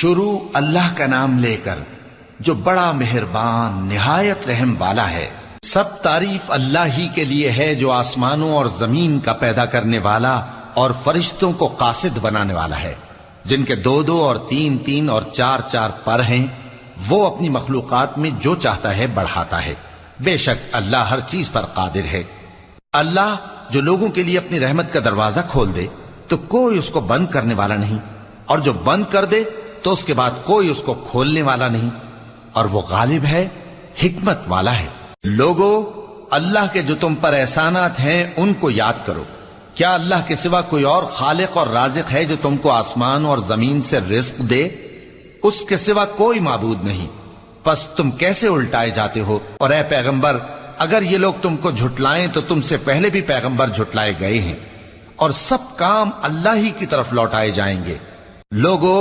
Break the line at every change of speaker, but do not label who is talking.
شروع اللہ کا نام لے کر جو بڑا مہربان نہایت رحم والا ہے۔ سب تعریف اللہ ہی کے لیے ہے جو آسمانوں اور زمین کا پیدا کرنے والا اور فرشتوں کو قاصد بنانے والا ہے، جن کے 2 اور 3 اور 4 پر ہیں۔ وہ اپنی مخلوقات میں جو چاہتا ہے بڑھاتا ہے، بے شک اللہ ہر چیز پر قادر ہے۔ اللہ جو لوگوں کے لیے اپنی رحمت کا دروازہ کھول دے تو کوئی اس کو بند کرنے والا نہیں، اور جو بند کر دے تو اس کے بعد کوئی اس کو کھولنے والا نہیں، اور وہ غالب ہے، حکمت والا ہے۔ لوگو، اللہ کے جو تم پر احسانات ہیں ان کو یاد کرو۔ کیا اللہ کے سوا کوئی اور خالق اور رازق ہے جو تم کو آسمان اور زمین سے رزق دے؟ اس کے سوا کوئی معبود نہیں، پس تم کیسے الٹائے جاتے ہو؟ اور اے پیغمبر، اگر یہ لوگ تم کو جھٹلائیں تو تم سے پہلے بھی پیغمبر جھٹلائے گئے ہیں، اور سب کام اللہ ہی کی طرف لوٹائے جائیں گے۔ لوگو،